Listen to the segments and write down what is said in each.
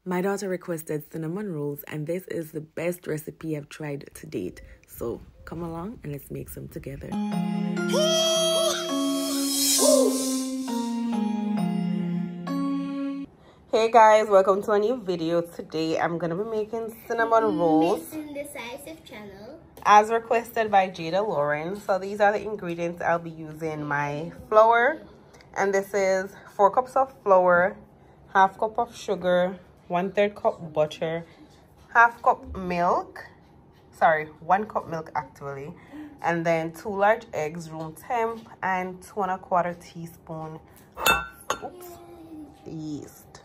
My daughter requested cinnamon rolls, and this is the best recipe I've tried to date. So come along and let's make some together. Hey guys, welcome to a new video. Today I'm gonna be making cinnamon rolls. Indecisive channel. As requested by Jada Lauren. So these are the ingredients I'll be using. My flour, and this is 4 cups of flour, half cup of sugar, 1/3 cup butter, half cup milk, 1 cup milk actually, and then 2 large eggs room temp, and 2 1/4 teaspoon of yeast.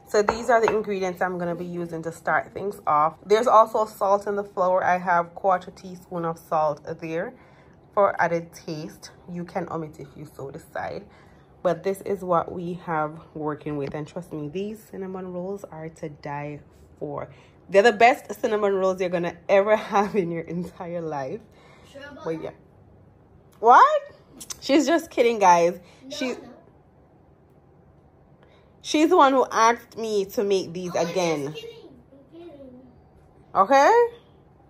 So these are the ingredients I'm going to be using to start things off. There's also salt in the flour. I have 1/4 teaspoon of salt there for added taste. You can omit if you so decide. But this is what we have working with. And trust me, these cinnamon rolls are to die for. They're the best cinnamon rolls you're going to ever have in your entire life. Sure about but yeah. What? She's just kidding, guys. No. She's the one who asked me to make these again. I'm kidding. Okay?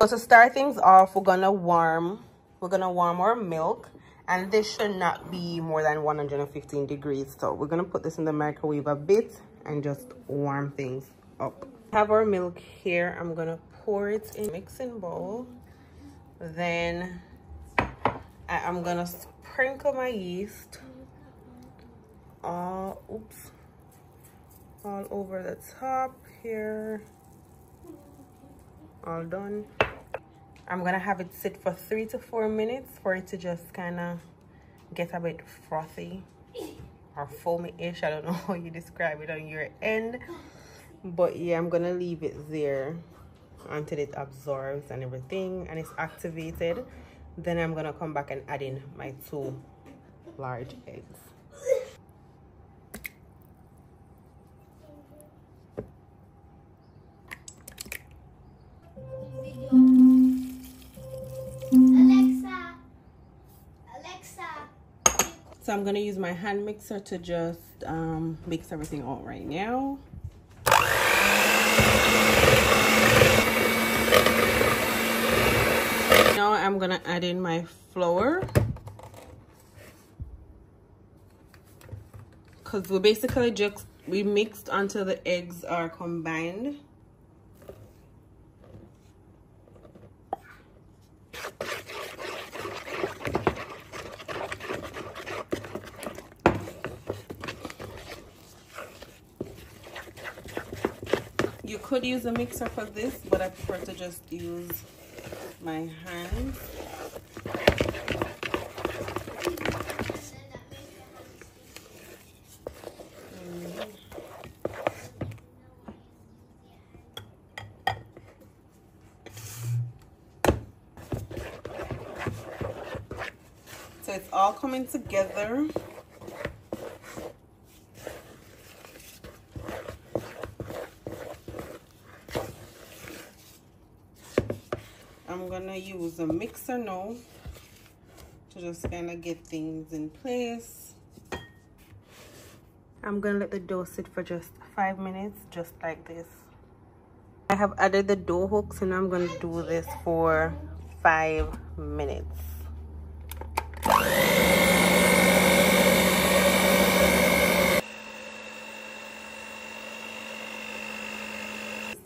So to start things off, we're gonna warm our milk, and this should not be more than 115 degrees. So we're gonna put this in the microwave a bit and just warm things up. Have our milk here. I'm gonna pour it in a mixing bowl. Then I'm gonna sprinkle my yeast all over the top here. All done. I'm gonna have it sit for 3 to 4 minutes for it to just kind of get a bit frothy or foamy-ish. I don't know how you describe it on your end, but yeah, I'm gonna leave it there until it absorbs and everything and it's activated. Then I'm gonna come back and add in my 2 large eggs. Alexa. So I'm gonna use my hand mixer to just mix everything out right now. Now I'm gonna add in my flour, because we basically we mixed until the eggs are combined. You could use a mixer for this, but I prefer to just use my hands. So it's all coming together. I'm gonna use a mixer now to just kind of get things in place. I'm gonna let the dough sit for just 5 minutes, just like this. I have added the dough hooks, and I'm gonna do this for 5 minutes.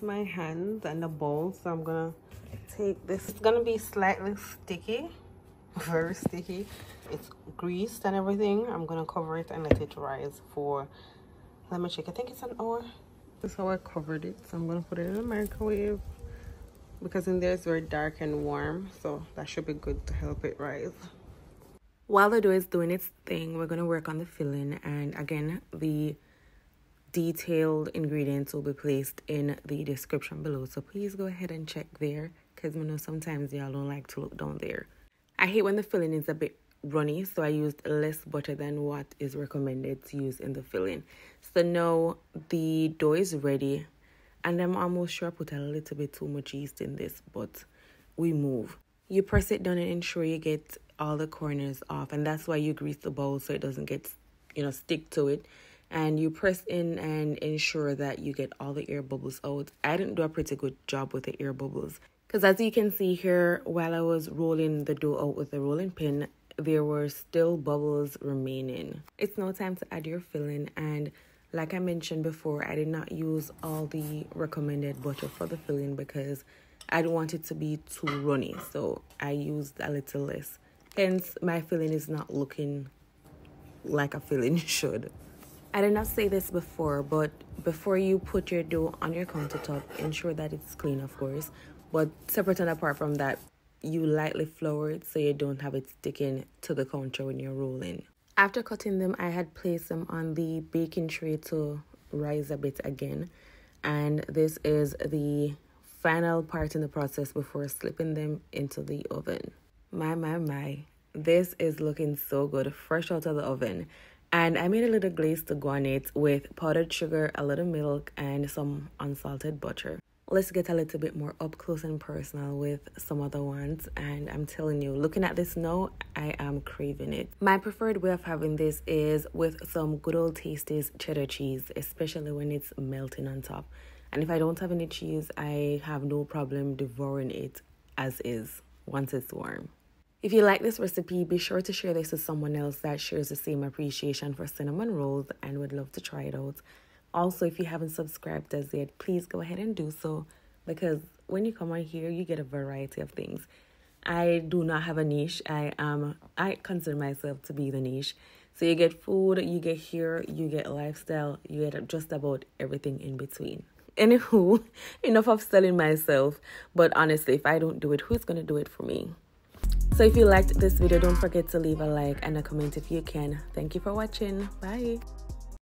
My hands and the bowl, so I'm gonna take this. It's gonna be slightly sticky, very sticky. It's greased and everything. I'm gonna cover it and let it rise for, let me check, I think it's an hour. This is how I covered it. So I'm gonna put it in the microwave because in there it's very dark and warm, so that should be good to help it rise. While the dough is doing its thing, we're gonna work on the filling, and again, the detailed ingredients will be placed in the description below, so please go ahead and check there, because I know sometimes y'all don't like to look down there. I hate when the filling is a bit runny, so I used less butter than what is recommended to use in the filling. So now the dough is ready, and I'm almost sure I put a little bit too much yeast in this, but we move. You press it down and ensure you get all the corners off, and that's why you grease the bowl so it doesn't get, stick to it. and you press in and ensure that you get all the air bubbles out. I didn't do a pretty good job with the air bubbles, because as you can see here, while I was rolling the dough out with the rolling pin, there were still bubbles remaining. It's now time to add your filling, and like I mentioned before, I did not use all the recommended butter for the filling because I don't want it to be too runny, so I used a little less. Hence, my filling is not looking like a filling should. I did not say this before, but before you put your dough on your countertop, ensure that it's clean, of course. But separate and apart from that, you lightly flour it so you don't have it sticking to the counter when you're rolling. After cutting them, I had placed them on the baking tray to rise a bit again. And this is the final part in the process before slipping them into the oven. My. This is looking so good, fresh out of the oven. And I made a little glaze to go on it with powdered sugar, a little milk, and some unsalted butter. Let's get a little bit more up close and personal with some other ones. And I'm telling you, looking at this now, I am craving it. My preferred way of having this is with some good old Tasty's cheddar cheese, especially when it's melting on top. And if I don't have any cheese, I have no problem devouring it as is once it's warm. If you like this recipe, be sure to share this with someone else that shares the same appreciation for cinnamon rolls and would love to try it out. Also, if you haven't subscribed as yet, please go ahead and do so, because when you come on here, you get a variety of things. I do not have a niche. I consider myself to be the niche. So you get food, you get hair, you get lifestyle, you get just about everything in between. Anywho, enough of selling myself. But honestly, if I don't do it, who's going to do it for me? So if you liked this video, don't forget to leave a like and a comment if you can. Thank you for watching. Bye.